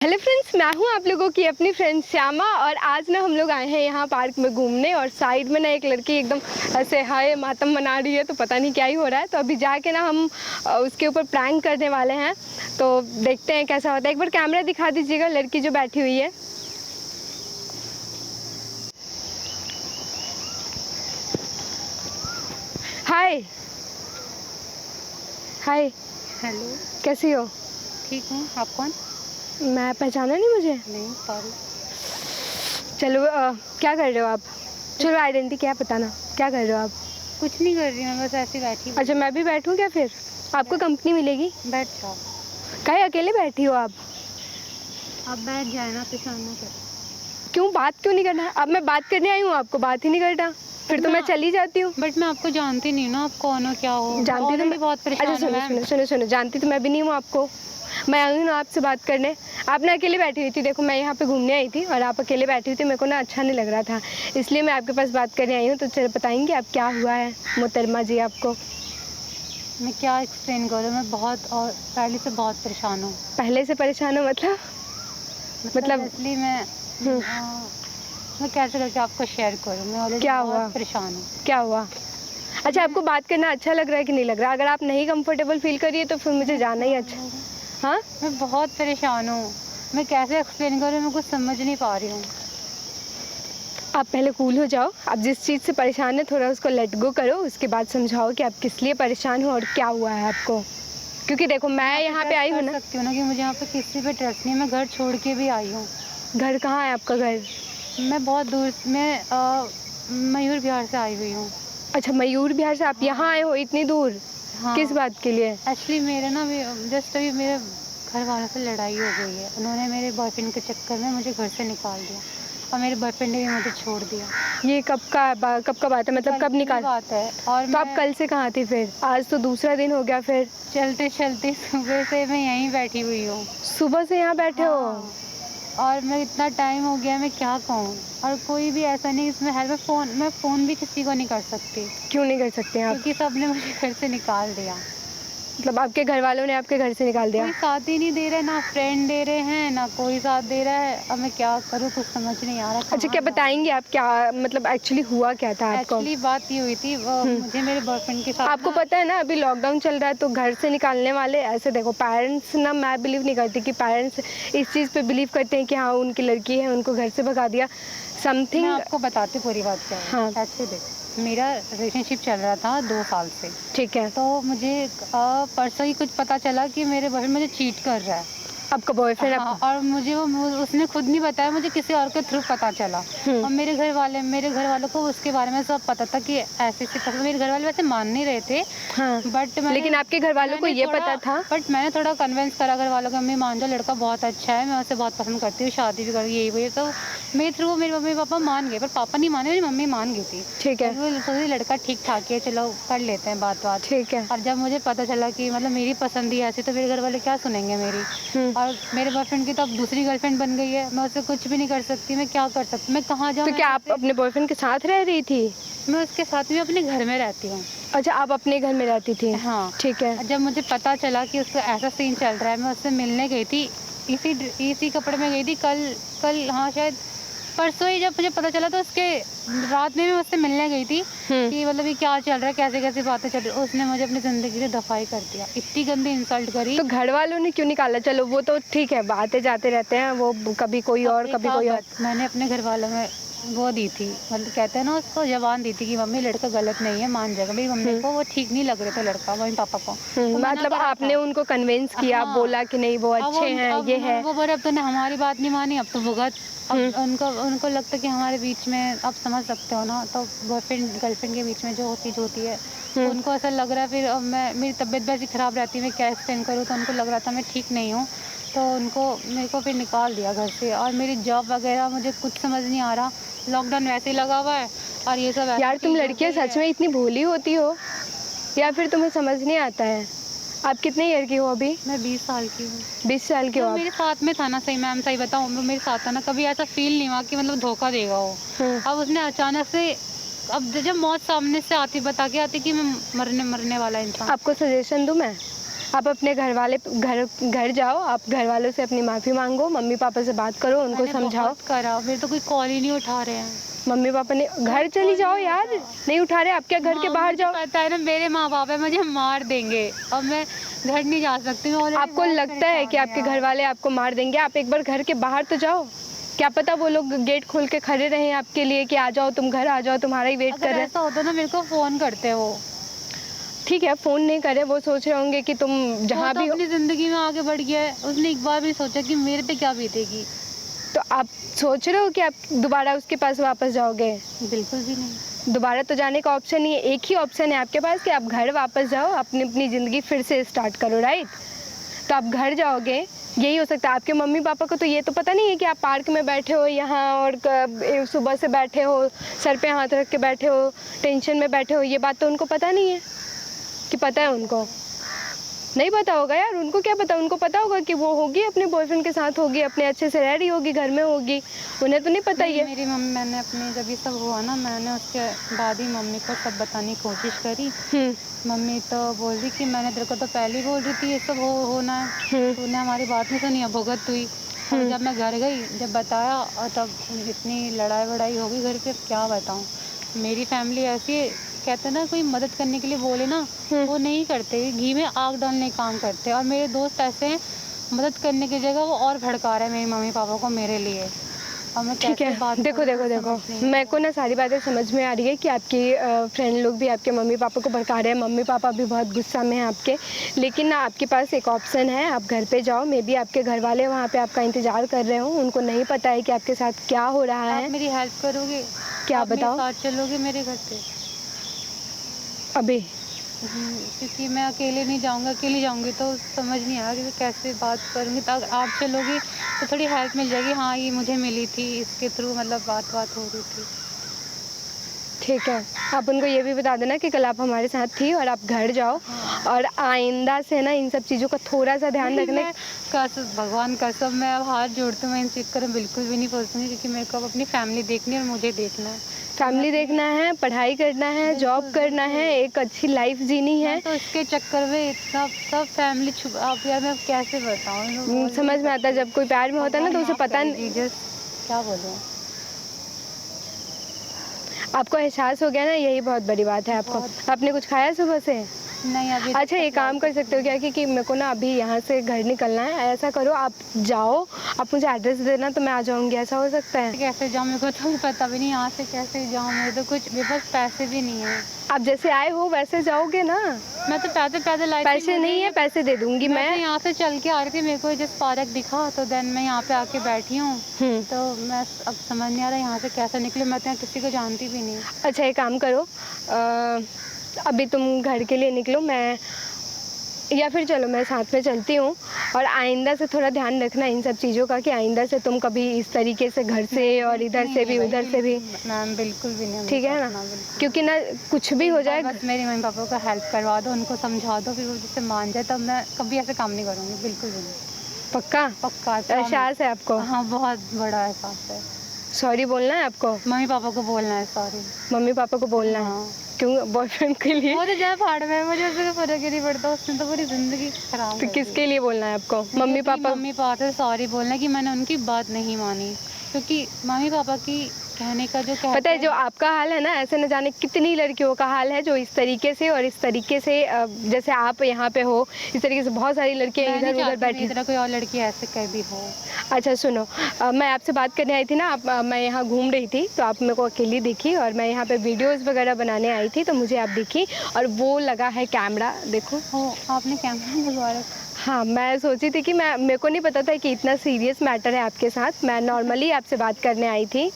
Hello friends, मैं हूं आप लोगों की अपनी फ्रेंड श्यामा। और आज ना हम लोग आए हैं यहाँ पार्क में घूमने। और साइड में ना एक लड़की एकदम ऐसे हाय मातम मना रही है, तो पता नहीं क्या ही हो रहा है। तो अभी जाके ना हम उसके ऊपर प्रैंक करने वाले हैं। तो देखते हैं कैसा होता है। एक बार कैमरा दिखा दीजिएगा लड़की जो बैठी हुई है। हाय हाय, हेलो। कैसी हो? ठीक हूँ, आप कौन? मैं पहचाना नहीं मुझे? नहीं, सॉरी। चलो क्या कर रहे हो आप? चलो आइडेंटिटी क्या बताना, क्या कर रहे हो आप? कुछ नहीं कर रही हूँ, बस ऐसे बैठी हूँ। अच्छा, मैं भी बैठूं क्या? फिर आपको कंपनी मिलेगी। बैठ जाओ। काहे अकेले बैठी हो आप? अब बैठ जाए ना, परेशान ना कर। क्यों, बात क्यों नहीं करना? अब मैं बात करने आई हूँ, आपको बात ही नहीं करना। फिर तो मैं चली जाती हूँ। बट मैं आपको जानती नहीं ना, आप कौन हो क्या हो। जानती तो मैं बहुत परेशान अच्छा हूँ मैम। सुनो, जानती तो मैं भी नहीं हूँ आपको। मैं आई हूँ ना आपसे बात करने। आप ना अकेले बैठी हुई थी। देखो, मैं यहाँ पे घूमने आई थी और आप अकेले बैठी हुई थी। मेरे को ना अच्छा नहीं लग रहा था, इसलिए मैं आपके पास बात करने आई हूँ। तो चलो बताएंगे आप क्या हुआ है मोहतरमा जी आपको? मैं क्या एक्सप्लेन करूँ, मैं बहुत और पहले से बहुत परेशान हूँ। पहले से परेशान हो मतलब इसलिए मैं कैसे करके आपको शेयर करूँ। मैं ऑलरेडी क्या हुआ? बहुत परेशान हूँ। क्या हुआ? अच्छा, आपको बात करना अच्छा लग रहा है कि नहीं लग रहा? अगर आप नहीं कंफर्टेबल फील करिए तो फिर मुझे जाना ही अच्छा। हाँ, मैं बहुत परेशान हूँ। मैं कैसे एक्सप्लेन करूँ, मैं कुछ समझ नहीं पा रही हूँ। आप पहले कूल हो जाओ। आप जिस चीज़ से परेशान है थोड़ा उसको लेट गो करो, उसके बाद समझाओ कि आप किस लिए परेशान हो और क्या हुआ है आपको। क्योंकि देखो, मैं यहाँ पे आई हूँ ना। सकती हूँ ना कि मुझे यहाँ पे किसी पे ट्रस्ट नहीं है। मैं घर छोड़ के भी आई हूँ। घर कहाँ है आपका घर? मैं बहुत दूर, मयूर विहार से आई हुई हूँ। अच्छा, मयूर विहार से आप यहाँ आए हो इतनी दूर? हाँ। किस बात के लिए? एक्चुअली मेरे ना जस्ट अभी मेरे घर वालों से लड़ाई हो गई है। उन्होंने मेरे बॉयफ्रेंड के चक्कर में मुझे घर से निकाल दिया और मेरे बॉयफ्रेंड ने भी मुझे छोड़ दिया। ये कब का बात है? मतलब कब निकाल बात है? और तो आप कल से कहाँ थी फिर? आज तो दूसरा दिन हो गया। फिर चलते चलते सुबह से मैं यहीं बैठी हुई हूँ। सुबह से यहाँ बैठे हो? और मैं इतना टाइम हो गया, मैं क्या कहूँ। और कोई भी ऐसा नहीं इसमें हेल्प। मैं फ़ोन भी किसी को नहीं कर सकती। क्यों नहीं कर सकते आप? क्योंकि सबने मुझे घर से निकाल दिया। मतलब आपके घर वालों ने आपके घर से निकाल दिया? कोई साथ ही नहीं दे रहा, ना फ्रेंड दे रहे हैं, ना कोई साथ दे रहा है। अब मैं क्या करूँ, कुछ समझ नहीं आ रहा। अच्छा, क्या बताएंगे आप? क्या मतलब एक्चुअली हुआ क्या था आपको? एक्चुअली बात ये हुई थी, मुझे मेरे बॉयफ्रेंड के साथ आपको पता है ना, अभी लॉकडाउन चल रहा है तो घर से निकालने वाले ऐसे देखो, पेरेंट्स ना, मैं बिलीव नहीं करती कि पेरेंट्स इस चीज़ पे बिलीव करते हैं कि हाँ उनकी लड़की है उनको घर से भगा दिया समथिंग। मैं आपको बताती पूरी बात क्या है। हाँ, एक्चुअली देख, मेरा रिलेशनशिप चल रहा था 2 साल से। ठीक है। तो मुझे परसों ही कुछ पता चला कि मेरे बॉयफ्रेंड मुझे चीट कर रहा है। आपका बॉयफ्रेंड? हाँ, और मुझे उसने खुद नहीं बताया, मुझे किसी और के थ्रू पता चला। और मेरे घर वालों को उसके बारे में सब पता था कि ऐसे मेरे घर वाले वैसे मान नहीं रहे थे। हाँ, बट लेकिन आपके घर वालों को ये पता था? बट मैंने थोड़ा कन्विंस करा घर वालों को, मम्मी मान जाओ, लड़का बहुत अच्छा है, मैं उसे बहुत पसंद करती हूँ, शादी भी करूँ, यही वही। तो मेरे थ्रू मेरे मम्मी पापा मान गए, पर पापा नहीं माने, मेरी मम्मी मान गई थी। ठीक है, वो लड़का ठीक ठाक है, चलो कर लेते हैं बात। ठीक है। और जब मुझे पता चला कि मतलब मेरी पसंद ही ऐसी, तो मेरे घर वाले क्या सुनेंगे मेरी। और मेरे बॉयफ्रेंड की तो अब दूसरी गर्लफ्रेंड बन गई है, मैं उससे कुछ भी नहीं कर सकती। मैं क्या कर सकती, मैं कहाँ जाऊँ? तो क्या आप अपने बॉयफ्रेंड के साथ रह रही थी? मैं उसके साथ में अपने घर में रहती हूँ। अच्छा, आप अपने घर में रहती थी? हाँ, ठीक है। जब मुझे पता चला कि उसका ऐसा सीन चल रहा है, मैं उससे मिलने गई थी। इसी कपड़े में गई थी कल हाँ शायद परसों ही। जब मुझे पता चला तो उसके रात में मैं उससे मिलने गई थी कि मतलब ये क्या चल रहा है, कैसे कैसे बातें चल रही है। उसने मुझे अपनी ज़िंदगी से दफाई कर दिया, इतनी गंदी इंसल्ट करी। तो घर वालों ने क्यों निकाला? चलो वो तो ठीक है, आते जाते रहते हैं वो, कभी कोई और कभी कोई और। मैंने अपने घर वालों में वो दी थी, मतलब कहते हैं ना, उसको जबान दी थी कि मम्मी लड़का गलत नहीं है, मान जाएगा। मेरी मम्मी को वो ठीक नहीं लग रहा था लड़का, मम्मी पापा को। तो मतलब आपने उनको कन्विंस किया? हाँ, बोला कि नहीं वो अच्छे हैं, ये है। वो बोले अब तूने हमारी बात नहीं मानी, अब तो भुगत। अब उनको लगता है कि हमारे बीच में, आप समझ सकते हो ना, तो बॉयफ्रेंड गर्लफ्रेंड के बीच में जो चीज़ होती है, उनको ऐसा लग रहा है। फिर अब मेरी तबीयत वैसी ख़राब रहती है, मैं क्या एक्सप्लेन करूँ। तो उनको लग रहा था मैं ठीक नहीं हूँ, तो मेरे को फिर निकाल दिया घर से। और मेरी जॉब वगैरह मुझे कुछ समझ नहीं आ रहा, लॉकडाउन वैसे ही लगा हुआ है और ये सब। यार, तुम लड़कियां सच में इतनी भोली होती हो या फिर तुम्हें समझ नहीं आता है? आप कितने ईयर की हो अभी? मैं 20 साल की हूँ। 20 साल की हो आप? मेरे साथ में था ना, सही मैम सही बताऊँ, मेरे साथ था ना, कभी ऐसा फील नहीं हुआ कि मतलब धोखा देगा वो। अब उसने अचानक से, अब जब मौत सामने से आती, बता के आती कि मैं मरने वाला इंसान। आपको सजेशन दूं मैं? आप अपने घर जाओ, आप घर वालों से अपनी माफ़ी मांगो, मम्मी पापा से बात करो, उनको मैंने समझाओ। बहुत करा, फिर तो कोई कॉल ही नहीं उठा रहे हैं। मम्मी पापा ने घर चली जाओ यार, नहीं उठा रहे, आप क्या घर के बाहर जाओ। पता है ना, मेरे माँ बाप है, मुझे मार देंगे और मैं घर नहीं जा सकती। आपको लगता है कि आपके घर वाले आपको मार देंगे? आप एक बार घर के बाहर तो जाओ, क्या पता वो लोग गेट खोल के खड़े रहे आपके लिए कि आ जाओ, तुम घर आ जाओ, तुम्हारा ही वेट कर रहे हैं। ऐसा होता ना, मेरे को फ़ोन करते वो। ठीक है, फ़ोन नहीं करे, वो सोच रहे होंगे कि तुम जहाँ भी अपनी ज़िंदगी में आगे बढ़ गया है, उसने एक बार भी सोचा कि मेरे पे क्या बीतेगी। तो आप सोच रहे हो कि आप दोबारा उसके पास वापस जाओगे? बिल्कुल भी नहीं। दोबारा तो जाने का ऑप्शन नहीं है, एक ही ऑप्शन है आपके पास कि आप घर वापस जाओ, अपनी ज़िंदगी फिर से स्टार्ट करो, राइट? तो आप घर जाओगे, यही हो सकता है। आपके मम्मी पापा को तो ये तो पता नहीं है कि आप पार्क में बैठे हो यहाँ और सुबह से बैठे हो, सर पे हाथ रख के बैठे हो, टेंशन में बैठे हो, ये बात तो उनको पता नहीं है कि पता है? उनको नहीं पता होगा यार, उनको क्या पता? उनको पता होगा कि वो होगी अपने बॉयफ्रेंड के साथ होगी, अपने अच्छे से रह रही होगी, घर में होगी, उन्हें तो नहीं पता ही है। मेरी मम्मी, मैंने अपने जब ये सब हुआ ना, मैंने उसके बाद ही मम्मी को सब बताने की कोशिश करी। मम्मी तो बोल रही कि मैंने तेरे को तो पहले ही बोल रही थी ये सब होना है, तूने हमारी बात नहीं सुनी, भुगत हुई। और जब मैं घर गई, जब बताया, और तब इतनी लड़ाई वड़ाई हो गई घर पे, क्या बताऊँ। मेरी फैमिली ऐसी है, कहते हैं ना, कोई मदद करने के लिए बोले ना, वो नहीं करते, घी में आग डालने का काम करते हैं। और मेरे दोस्त ऐसे हैं, मदद करने की जगह वो और भड़का रहे हैं मेरी मम्मी पापा को मेरे लिए। और मैं ठीक है, देखो, मेरे को ना सारी बातें समझ में आ रही है कि आपकी फ्रेंड लोग भी आपके मम्मी पापा को भड़का रहे हैं, मम्मी पापा भी बहुत गुस्सा में हैं आपके। लेकिन ना आपके पास एक ऑप्शन है, आप घर पे जाओ, मे बी आपके घर वाले वहाँ पे आपका इंतज़ार कर रहे हो, उनको नहीं पता है कि आपके साथ क्या हो रहा है। आप मेरी हेल्प करोगे? क्या बताओ? मेरे साथ चलोगे मेरे घर पे अभी? क्योंकि मैं अकेले नहीं जाऊंगा, अकेली जाऊंगी तो समझ नहीं आया कि मैं कैसे बात करूंगी। तो आप चलोगे तो थोड़ी हेल्प मिल जाएगी। हाँ, ये मुझे मिली थी, इसके थ्रू मतलब बात हो रही थी। ठीक है, आप उनको ये भी बता देना कि कल आप हमारे साथ थी और आप घर जाओ। हाँ। और आइंदा से ना इन सब चीज़ों का थोड़ा सा ध्यान रखने। भगवान कसम, मैं अब हाथ जोड़ती हूँ, मैं इन चक्कर में बिल्कुल भी नहीं फंसूंगी, क्योंकि मेरे को अब अपनी फैमिली देखनी है और मुझे देखना है। फैमिली देखना है, पढ़ाई करना है, जॉब करना है, एक अच्छी लाइफ जीनी है। तो इसके चक्कर में इतना सब फैमिली आप यार, मैं कैसे बताऊँ? समझ में आता है, जब कोई प्यार में होता है ना तो उसे पता नहीं। क्या बोलूँ, आपको एहसास हो गया ना, यही बहुत बड़ी बात है। आपने कुछ खाया सुबह से? नहीं, अभी। अच्छा, ये काम कर सकते हो क्या कि मेरे को ना अभी यहाँ से घर निकलना है, ऐसा करो, आप जाओ, आप मुझे एड्रेस देना तो मैं आ जाऊँगी, ऐसा हो सकता है? कैसे जाऊँ, मेरे को तो पता भी नहीं यहाँ से कैसे जाऊँ, मेरे तो कुछ, मेरे पास पैसे भी नहीं है। आप जैसे आए हो वैसे जाओगे ना? मैं तो पैदल आई थी। पैसे नहीं है, पैसे दे दूँगी मैं। यहाँ से चल के आ रही थी, मेरे को जिस पार्क दिखा, तो देन मैं यहाँ पे आके बैठी हूँ। तो मैं अब समझ नहीं आ रहा यहाँ से कैसे निकले, मैं तो यहाँ किसी को जानती भी नहीं। अच्छा, एक काम करो, अभी तुम घर के लिए निकलो, मैं या फिर चलो मैं साथ में चलती हूँ। और आइंदा से थोड़ा ध्यान रखना इन सब चीज़ों का कि आइंदा से तुम कभी इस तरीके से घर से और इधर से भी उधर से भी। मैम बिल्कुल भी नहीं। ठीक है ना? क्योंकि ना कुछ भी हो जाए, बस मेरे मम्मी पापा को हेल्प करवा दो, उनको समझा दो, फिर वो जिससे मान जाए, तब मैं कभी ऐसे काम नहीं करूँगी, बिल्कुल भी नहीं। पक्का एहसास है आपको? हाँ, बहुत बड़ा एहसास है। सॉरी बोलना है आपको? मम्मी पापा को बोलना है सॉरी। मम्मी पापा को बोलना है? क्यों? बॉयफ्रेंड के लिए? वो तो जाए फाड़ में, मुझे उससे फर्क ही नहीं पड़ता, उसने तो पूरी जिंदगी खराब। तो किसके लिए बोलना है आपको? मम्मी पापा से सॉरी बोलना कि मैंने उनकी बात नहीं मानी, क्योंकि मम्मी पापा की कहने का जो पता है, जो आपका हाल है ना, ऐसे न जाने कितनी लड़कियों का हाल है जो इस तरीके से और इस तरीके से, जैसे आप यहाँ पे हो, इस तरीके से बहुत सारी लड़कियाँ इधर उधर बैठी। इधर कोई और लड़की ऐसे कभी हो। अच्छा सुनो, मैं आपसे बात करने आई थी ना, मैं यहाँ घूम रही थी तो आप मेरे को अकेली दिखी, और मैं यहाँ पे वीडियोस वगैरह बनाने आई थी तो मुझे आप दिखी, और वो लगा है कैमरा, देखो। आपने कैमरा लगवा रखा? हाँ, मैं सोची थी कि मेरे को नहीं पता था कि इतना सीरियस मैटर है आपके साथ, मैं नॉर्मली आपसे बात करने आई थी।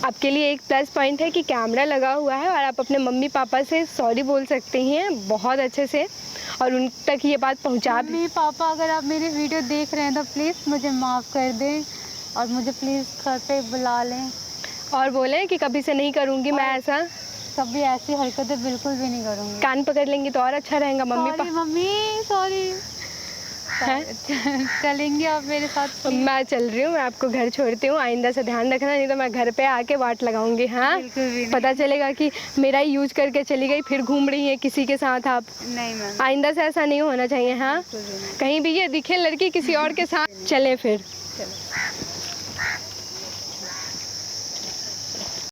आपके लिए एक प्लस पॉइंट है कि कैमरा लगा हुआ है और आप अपने मम्मी पापा से सॉरी बोल सकते हैं बहुत अच्छे से, और उन तक ये बात पहुंचा। मम्मी पापा, अगर आप मेरी वीडियो देख रहे हैं तो प्लीज़ मुझे माफ़ कर दें और मुझे प्लीज़ घर पे बुला लें, और बोलें कि कभी से नहीं करूँगी मैं ऐसा, कभी ऐसी हरकतें बिल्कुल भी नहीं करूँगी। कान पकड़ लेंगी तो और अच्छा रहेगा। Mummy sorry mummy, sorry. चलेंगे आप मेरे साथ? मैं चल रही हूँ, मैं आपको घर छोड़ती हूँ, आइंदा से ध्यान रखना, नहीं तो मैं घर पे आके वाट लगाऊंगी। हाँ, बिल्कुल भी नहीं। पता चलेगा कि मेरा ही यूज करके चली गई, फिर घूम रही है किसी के साथ आप। नहीं मैम, आइंदा से ऐसा नहीं होना चाहिए। हाँ, बिल्कुल भी नहीं। कहीं भी ये दिखे लड़की किसी और के साथ, चले फिर। चलो।